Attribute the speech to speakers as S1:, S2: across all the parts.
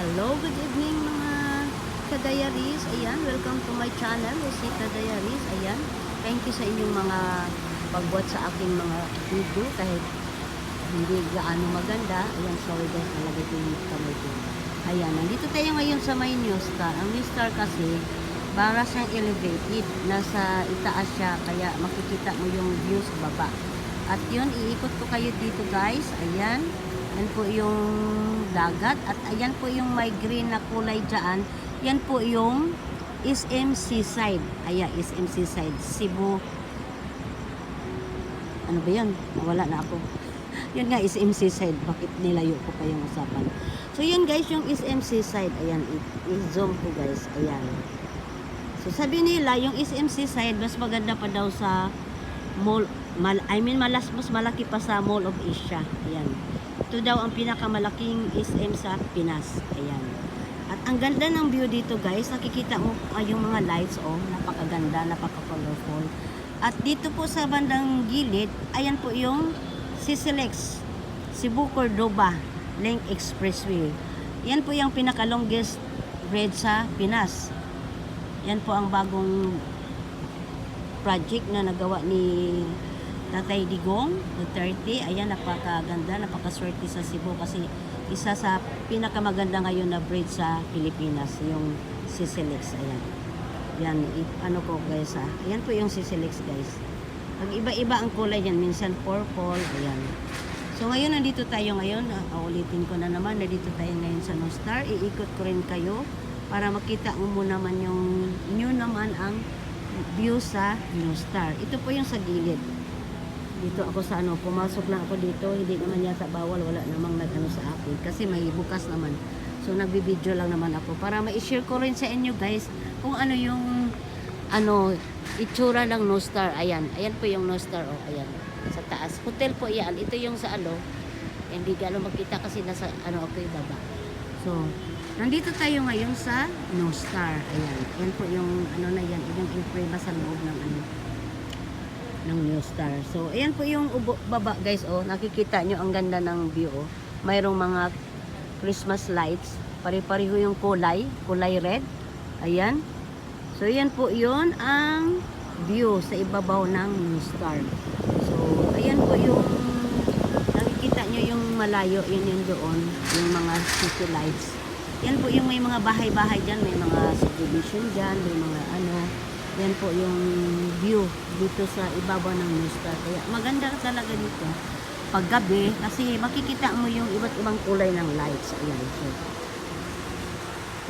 S1: Hello, good evening mga ka-diaries. Ayan, welcome to my channel, Rosita Diaries. Ayan, thank you sa inyong mga pagbuhat sa aking mga video kahit hindi gaano maganda. Ayan, sorry guys, nalagay ko yung kamay ko. Ayan, nandito tayo ngayon sa may New Star. Ang New Star kasi, para siyang elevated. Nasa itaas siya, kaya makikita mo yung view sa baba. At yun, iikot ko kayo dito guys. Ayan. Yan po yung dagat. At ayan po yung may green na kulay dyan. Yan po yung SM Seaside. Ayan, SM Seaside. Cebu. Ano ba yan? Nawala na ako. Yun nga, SM Seaside. Bakit nilayo ko pa yung usapan? So yun guys, yung SM Seaside. Ayan, i-zoom ko guys. Ayan. So sabi nila, yung SM Seaside, mas maganda pa daw sa mall. Mas malaki pa sa Mall of Asia. Ayan. Ito daw ang pinakamalaking SM sa Pinas. Ayan. At ang ganda ng view dito guys. Nakikita mo yung mga lights. Oh, napakaganda, napaka-colorful. At dito po sa bandang gilid, ayan po yung CCLX, Cebu Cordoba Link Expressway. Yan po yung pinaka-longest bridge sa Pinas. Yan po ang bagong project na nagawa ni Tatay Digong Duterte. Ayan, napakaganda, napakaswerte sa Cebu kasi isa sa pinakamaganda ngayon na bridge sa Pilipinas, yung CCLX. Ayan. Yan, ano ko guys ha. Ayan po yung CCLX guys. Pag iba-iba ang kulay yan, minsan purple. Ayan. So ngayon, nandito tayo ngayon. Ulitin ko na naman, nandito tayo ngayon sa New Star. Iikot ko rin kayo para makita mo naman yung new naman ang view sa New Star. Ito po yung sa gilid. Dito ako sa ano, pumasok lang ako dito, hindi naman yata bawal, wala namang nag-ano sa akin kasi may bukas naman. So nagbibideo lang naman ako para ma-share ko rin sa inyo guys kung ano yung itsura ng New Star. Ayan, ayan po yung New Star, oh, ayan. Sa taas. Hotel po yan. Ito yung sa hindi gano'n magkita kasi nasa okay baba. So, nandito tayo ngayon sa New Star. Ayan. Ayan po yung na yan, yung imprema sa loob ng ng New Star. So, ayan po yung baba guys, oh. Nakikita nyo ang ganda ng view, oh. Mayroong mga Christmas lights. Pare-pareho yung kulay red. Ayan. So, ayan po yun ang view sa ibabaw ng New Star. So, ayan po yung nakikita nyo yung malayo, yun doon, yung mga city lights. Yan po yung may mga bahay-bahay dyan, may mga subdivision dyan, may mga yan po yung view dito sa ibabaw ng New Star. Kaya maganda talaga dito paggabi kasi makikita mo yung iba't ibang kulay ng lights. Ayan. So,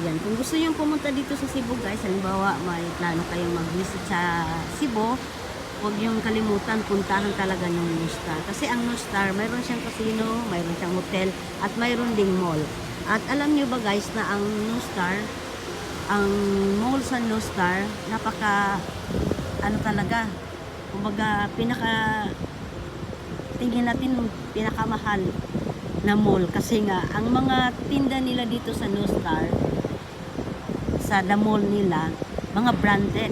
S1: yan. Kung gusto nyo pumunta dito sa Cebu guys, halimbawa may plano kayong mag-visit sa Cebu, huwag yung kalimutan, puntahan talaga yung New Star. Kasi ang New Star, mayroon siyang casino, mayroon siyang hotel, at mayroon ding mall. At alam nyo ba guys na ang New Star, ang mall sa New Star, napaka, talaga, kumbaga, tingin natin, pinakamahal na mall. Kasi nga, ang mga tinda nila dito sa New Star, sa the mall nila, mga branded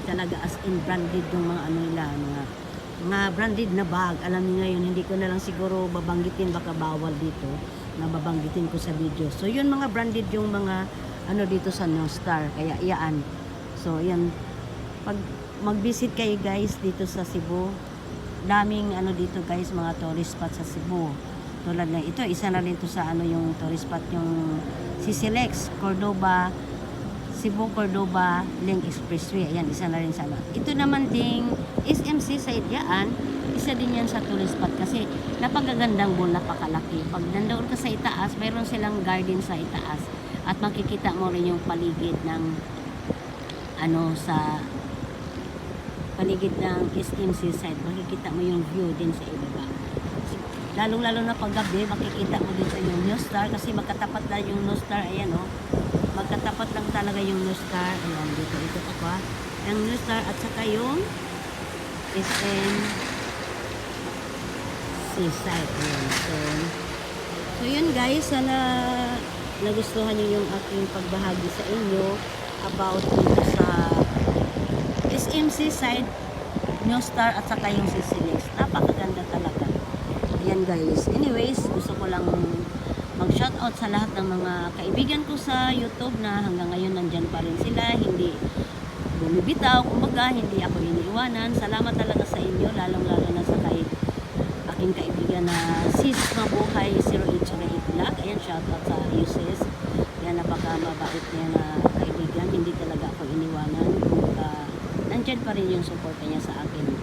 S1: talaga, as in branded yung mga nila, mga branded na bag. Alam niyo ngayon, hindi ko na lang siguro babanggitin, baka bawal dito na babanggitin ko sa video. So yun, mga branded yung mga dito sa New Star, kaya iyaan. So yan, pag mag-visit kayo guys dito sa Cebu, daming dito guys, mga tourist spot sa Cebu. Tulad na ito, isa na rin to sa yung tourist spot, yung CCLX Cordoba, Cebu Cordoba Link Expressway. Ayan, isa na rin sa ito naman ding SMC side yan, isa din yan sa tourist spot kasi napakagandang mall, napakalaki. Pag nandoon ka sa itaas, mayroon silang garden sa itaas at makikita mo rin yung paligid ng sa paligid ng SMC side. Makikita mo yung view din sa ibaba. Lalong-lalo na pag gabi, makikita mo din sa yung New Star kasi magkatapat na yung New Star. Ayan, oh. Magkatapat lang talaga yung New Star. Ayan, dito ako ha. Yung New Star at saka yung SM Seaside. Ayan. So yun guys, sana nagustuhan niyo yung aking pagbahagi sa inyo about dito sa SM Seaside, New Star at saka yung CCLX. Napakaganda talaga. Ayan guys. Anyways, gusto ko lang mag-shoutout sa lahat ng mga kaibigan ko sa YouTube na hanggang ngayon nandyan pa rin sila, hindi bumibitaw, kumbaga hindi ako iniiwanan. Salamat talaga sa inyo, lalong-lalo na sa aking kaibigan na Sis Mabuhay 0808 Vlog. Ayan, shoutout sa iyo, sis. Yan, napaka-mabait niya na kaibigan, hindi talaga ako iniwanan. Kumbaga, nandyan pa rin yung support niya sa akin.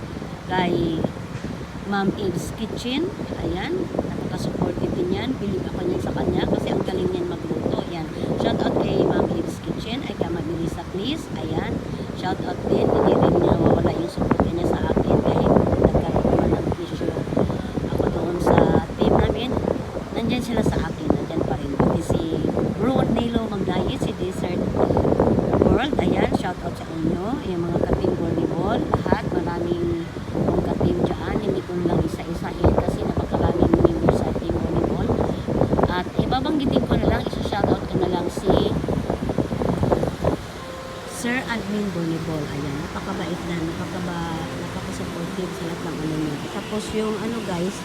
S1: Kay Ma'am Eve's Kitchen, ayan, napaka-supportive din yan. Bilib ako niyan sa kanya kasi ang galing niyan magluto. Ayan, shoutout kay Ma'am Eve's Kitchen, ay kay Ma'am Elisa Please, ayan, shoutout din, hindi rin niya mawala yung support niya sa akin kahit nagkaroon naman ng issue ako doon sa team namin. Nandyan sila sa akin, nandyan pa rin. Pati si Bro Nilo Magdayit, si Desert World, ayan, shoutout sa inyo, yung mga ka-team volleyball, lahat, maraming kong ka-team dyan, hindi ko lang isa-isahin kasi napakaraming members sa team volleyball. At ibabanggitin ko na lang, isa-shoutout ko na lang si Sir Admin Volleyball. Ayan, napakabait na, napaka-supportive sa lahat ng ano niya. Tapos yung ano guys,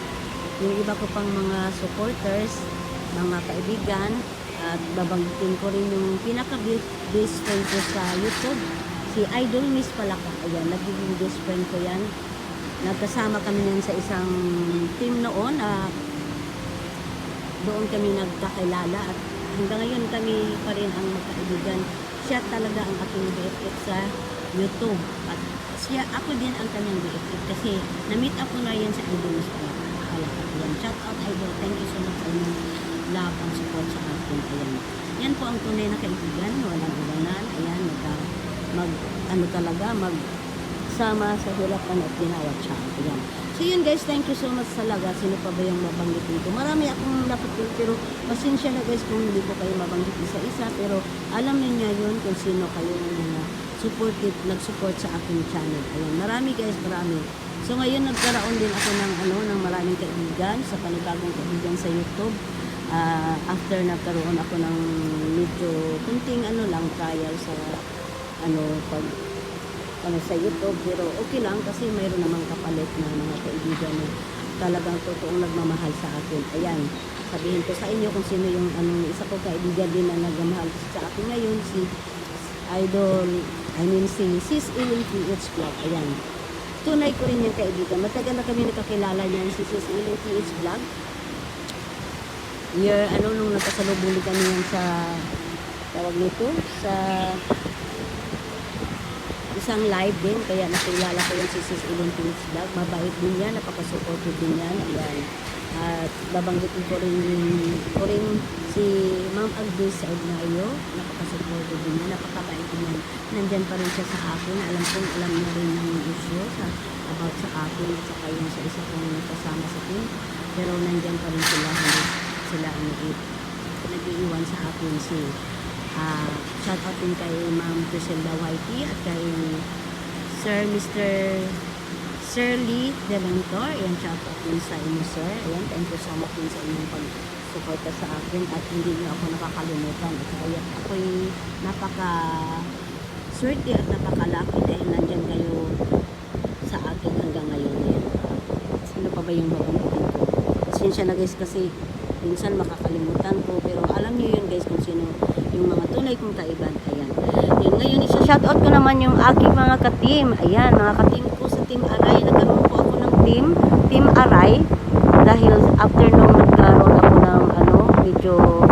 S1: yung iba ko pang mga supporters, mga kaibigan, at babanggitin ko rin yung pinaka-best friend ko sa YouTube, si Idol Miss Palaka. Ayan, nagiging best friend ko yan. Nagkasama kami yan sa isang team noon. Doon kami nagkakilala at hanggang ngayon kami pa rin ang magkaibigan. Siya talaga ang aking BFF sa YouTube. At ako din ang kanyang BFF kasi na-meet ako na yan sa Idol Miss Palaka. Ayan, shout out Idol. Thank you so much sa inyong love and support sa akin. Ayan. Yan po ang tunay na kaibigan. Walang iwanan. Ayan, magsama sa hirapan at ginawat siya. Ayan. So yun guys, thank you so much talaga. Sino pa ba yung mabanggitin ko? Marami akong napitin pero pasensya na guys kung hindi ko kayo mabanggit isa-isa pero alam niyo yun kung sino kayo ng mga supportive, nag-support sa aking channel. Ayan. Marami guys, marami. So ngayon nagkaroon din ako ng maraming kaibigan sa panibagong kaibigan sa YouTube. After nagkaroon ako ng medyo kunting trial sa sa YouTube, pero okay lang kasi mayroon namang kapalit na mga kaibigan na talagang totoong nagmamahal sa akin. Ayan, sabihin ko sa inyo kung sino yung isa ko kaibigan din na nagmamahal sa akin ngayon, si Sis Ellen PH Vlog. Ayan, tunay ko rin yung kaibigan. Matagal na kami nakakilala niyan, si Sis Ellen PH Vlog. Nung nagkasalubuli kami yan sa tawag nito, sa isang live din, kaya nakilala ko yung si Sis Ellen PH Vlog. Mabait din yan, napaka-supportive din yan. Ayan. At babanggitin ko rin si Ma'am Agnes sa Ignayo, napaka-supportive din yan, napakabait din yan. Nandyan pa rin siya sa akin, alam niya rin yung issue about sa akin at saka yung sa isa kong kasama sa team. Pero nandyan pa rin sila, hindi sila nag-iiwan sa akin shout out din kay Ma'am Priscilla Whitey at kay Sir Lee Delantor. Ayan, shout out din sa inyo sir. Ayan, thank you so much din sa inyong pag-suporta sa akin at hindi niyo ako nakakalimutan at kaya ako'y napaka-swerte at napaka-lucky dahil nandyan kayo sa akin hanggang ngayon. Ayan. Sino pa ba yung babanggitin ko? Pasensya na guys kasi minsan makakalimutan ko pero alam niyo yun guys kung sino yung mga tunay kong kaiban. Ayan. Yun, ngayon isa-shoutout ko naman yung aking mga ka-team. Ayan, mga ka-team ko sa Team Aray. Nagkaroon po ako ng Team Aray dahil after nung nagkaroon ako ng medyo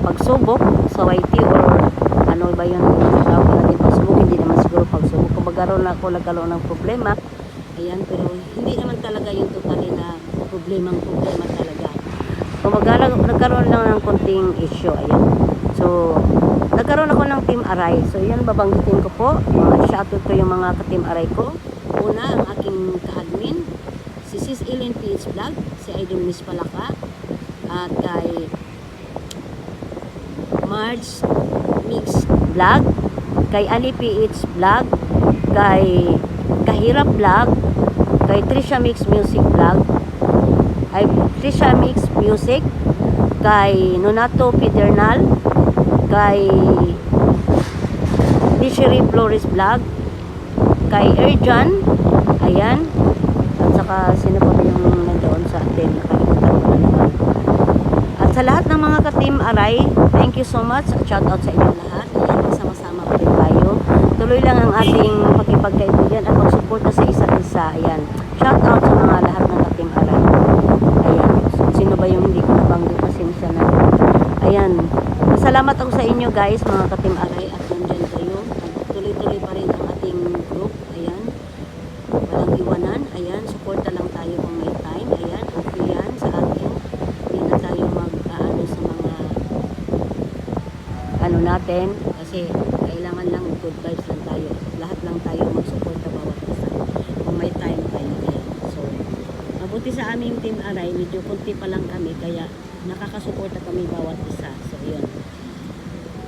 S1: pagsubok sa YT or ano ba yun tawag natin pagsubok, hindi naman siguro pagsubok. Kung nagkaroon ng problema. Ayan, pero hindi naman talaga yung totally na problema talaga. Nagkaroon lang ng konting issue. Ayan. So, nagkaroon ako ng Team Aray. So, yan babanggitin ko po. Shoutout ko yung mga ka-Team Aray ko. Una, ang aking ka-admin, si Sis Ellen PH Vlog, si Idol Miss Palaka, at kay Marge Mix Vlog, kay Ali PH Vlog, kay Kahirap Vlog, kay Trisha Mix Music Vlog, ay Trisha Mix Music, kay Nonato Pedernal, kay Desiree Flores Vlog, kay Erjan, ayan, at saka sino pa ba yung nandoon sa atin, nakalimutan ko na naman, at sa lahat ng mga ka-Team Aray, thank you so much. Shout out sa inyo lahat. Ayan, sama-sama pa rin tayo. Tuloy lang ang ating pagkipagkaibigan at pagsuporta sa isa't isa. Ayan. Shout out sa mga lahat ng ka-Team Aray. Ayan. Sino ba yung hindi ko nabanggit, pasensya na. Ayan. Salamat ako sa inyo guys, mga ka-Team Aray, at nandyan kayo. Tuloy-tuloy pa rin ang ating group. Ayan. Walang iwanan. Ayan. Suporta lang tayo kung may time. Ayan. Okay yan sa atin. Hindi na tayo mag-aano sa mga ano natin. Kasi kailangan lang good vibes lang tayo. Lahat lang tayo mag-suporta bawat isa. Kung may time tayo. Ayan. So, mabuti sa aming Team Aray. Medyo kunti pa lang kami. Kaya nakakasuporta kami bawat isa. So, yun.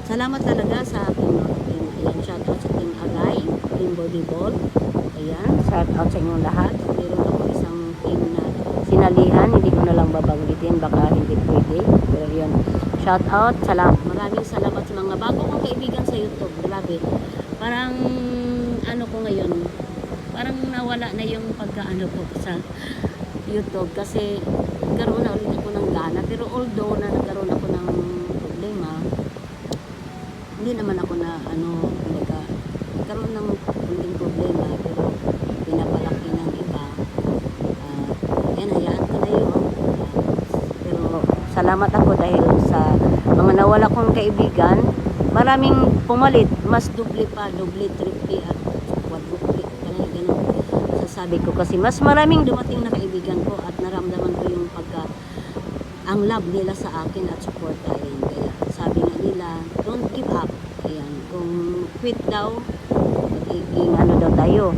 S1: Salamat talaga sa ating mga team. Ayan, shout out sa Team Aray, Team Volleyball. Ayan, shout out sa inyong lahat. Meron ako isang team na sinalihan, hindi ko na lang babanggitin, baka hindi pwede. Pero yun, shout out. Maraming salamat sa mga bago kong kaibigan sa YouTube. Grabe. Parang, ano ko ngayon, parang nawala na yung pagkaano ko sa YouTube. Kasi, nagkaroon na ulit ako ng gana. Pero although na nagkaroon ako ng problema, hindi naman ako na nagkaroon ng kunting problema, pero pinapalaki ng iba. Yan, hayaan ko na yun. Pero salamat ako dahil sa mga nawala kong kaibigan, maraming pumalit, mas doble, triple at quadruple, ganun sasabi ko, kasi mas maraming dumating na kaibigan ko at naramdaman ko yung ang love nila sa akin at suporta. Ayan, kaya sabi nga nila, don't give up. Ayan, kung quit daw, magiging ano daw tayo,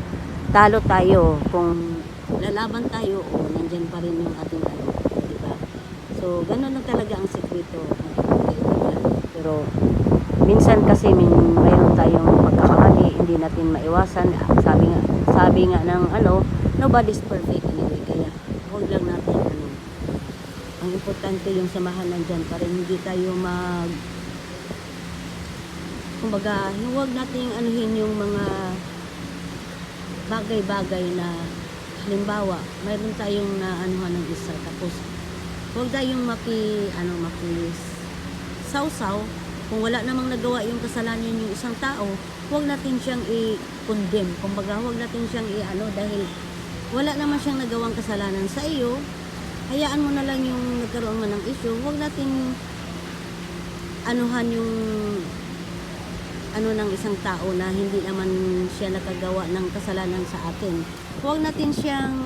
S1: talo tayo. Kung lalaban tayo, nandyan pa rin yung ating ano, diba? So, ganun lang talaga ang sekreto. Pero minsan kasi mayroon tayong pagkakamali, hindi natin maiwasan. Sabi nga ng nobody's perfect anyway, kaya huwag lang natin ang importante yung samahan nandyan pa rin, hindi tayo kumbaga, huwag nating anuhin yung mga bagay-bagay na halimbawa, mayroon tayong naanuhan ng isa, tapos huwag tayong sausaw. Kung wala namang nagawa yung kasalanan yung isang tao, huwag natin siyang i-condemn. Kumbaga, huwag natin siyang dahil wala naman siyang nagawang kasalanan sa iyo. Hayaan mo na lang yung nagkaroon man ng issue. Huwag natin anuhan yung ng isang tao na hindi naman siya nakagawa ng kasalanan sa atin. Huwag natin siyang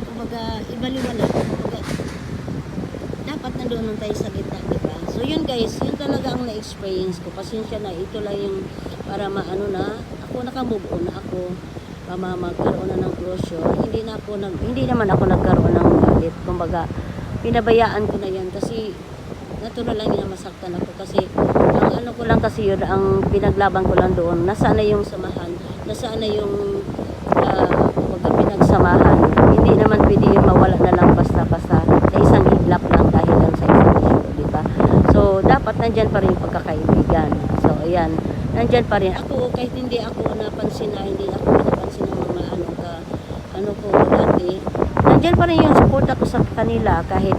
S1: kumbaga ibaliwala. Kumbaga, dapat nandoon tayo sa gitna, diba? So yun guys, yun talaga ang na-experience ko. Pasensya na, ito lang yung para ako naka-move on na ako. Magkaroon na ng closure, hindi naman ako nagkaroon ng galit. Kumbaga, pinabayaan ko na yan kasi natural lang yun na masaktan ako, kasi ang ko lang kasi yun, ang pinaglaban ko lang doon, nasaan na yung samahan, nasaan na yung pinagsamahan. Hindi naman pwede yung mawala na lang basta-basta sa isang iglap lang dahil lang sa isang issue, diba? So, dapat nandyan pa rin yung pagkakaibigan. So, ayan, nandyan pa rin ako, kahit hindi ako napansin ng mga ko dati, nandyan pa rin yung support ako sa kanila kahit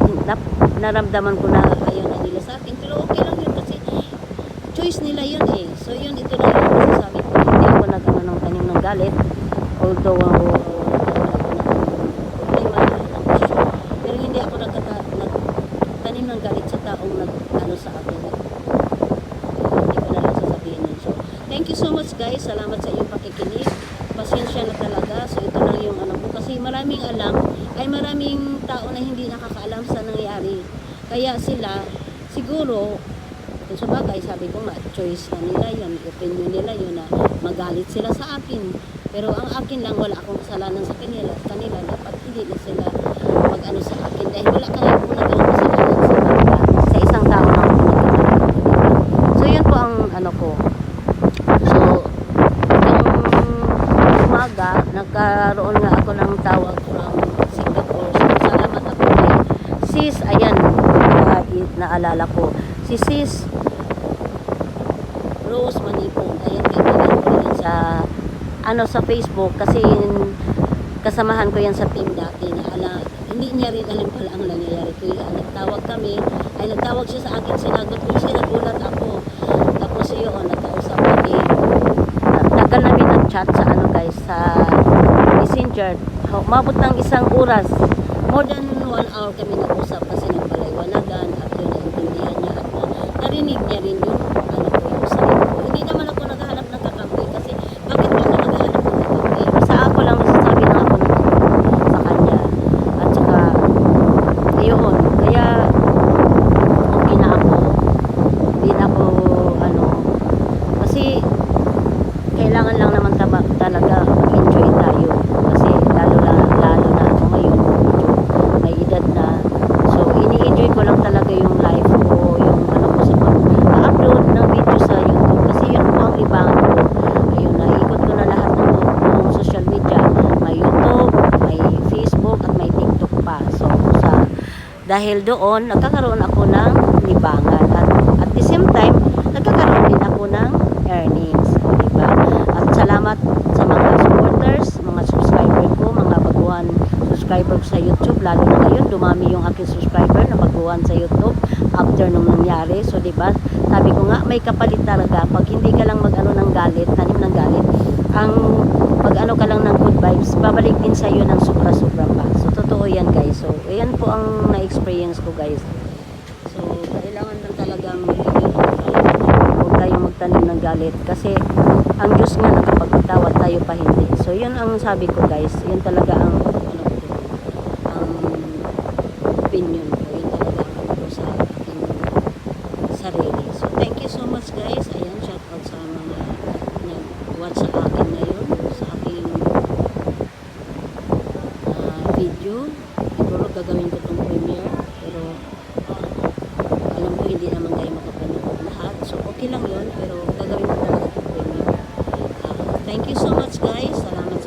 S1: naramdaman ko na ayaw na nila sa akin, pero okay lang yun kasi choice nila yun eh. So yun, ito lang yung masasabi ko, hindi ako nagkaroon ng tanim ng galit, although pero hindi ako nagtanim ng galit sa taong sa akin. Hindi ko na lang sasabihin yun. So thank you so much guys, salamat sa iyong pakikinig. Pasensya na talaga. So ito lang yung ko, kasi maraming tao na hindi nakakaalam sa nangyari. Kaya sila siguro, kung sa bagay, sabi ko nga, choice na nila yun, opinion nila yun na magalit sila sa akin. Pero ang akin lang, wala akong kasalanan sa kanila. Dapat hindi na sila sa akin dahil wala ka lang kung nagawang kasalanan sa kanila. Sa isang tao lang kung nagawang. So yun po ang ko. So nagkaroon nga ako ng tawag from Singapore. So, salamat ako kay Sis, ayan, naalala ko. Si Sis Rose Manipon. Ayan, kaibigan ko rin sa Facebook kasi kasamahan ko yan sa team dati. hindi niya rin alam pala ang nangyayari. Kaya nagtawag kami, ay nagtawag siya sa akin, sinagot ko siya, nagulat ako. Tapos yun, nagkausap kami. Tagal namin nag-chat sa ano guys, sa messenger. Umabot ng 1 oras. More than 1 hour kami nag-usap kasi nagpaliwanagan at yun, naintindihan niya at narinig niya rin yung ano ko, yung sarili ko. Hindi naman ako naghahanap ng kakampi kasi bakit ba ako naghahanap ng kakampi? Sa ako lang masasabi na ako sa kanya. At saka, ayun, kaya okay na ako. Hindi na ako, ano, kasi kailangan lang naman talaga enjoy tayo. Kasi lalo na ako ngayon, may edad na. So, ini-enjoy ko lang talaga yung life ko, yung ano ko sa pag-upload ng video sa YouTube. Kasi yun po ang libangan ko. Ayun, naikot ko na lahat ng buong social media. May YouTube, may Facebook, at may TikTok pa. So, dahil doon, nagkakaroon ako ng libangan. At the same time, nagkakaroon din ako ng earnings. Diba? At salamat sa mga supporters, mga subscriber ko, mga baguhan subscriber ko sa YouTube. Lalo na ngayon, dumami yung aking subscriber na baguhan sa YouTube after nung nangyari. So, diba? Sabi ko nga, may kapalit talaga. Pag hindi ka lang mag-ano ng galit, tanim ng galit, ang mag-ano ka lang ng good vibes, babalik din sa iyo ng sobra-sobra pa. So, totoo yan guys. So, ayan po ang na-experience ko guys. So, kailangan lang talagang huwag tayong magtanim ng galit kasi ang Diyos nga nakapagpatawad, tayo pa hindi. So, yun ang sabi ko guys. Yun talaga ang ang opinion ko. Yun talaga ang ano ko sa aking sarili. So, thank you so much guys. Ayan, shout out sa mga nag-watch sa akin ngayon, sa aking video. Siguro gagawin ko itong premiere. Pero, alam ko hindi naman kayo makapanood lahat. So, okay lang yun. Pero, gagawin ko talaga itong premiere. Thank you so much guys. Salamat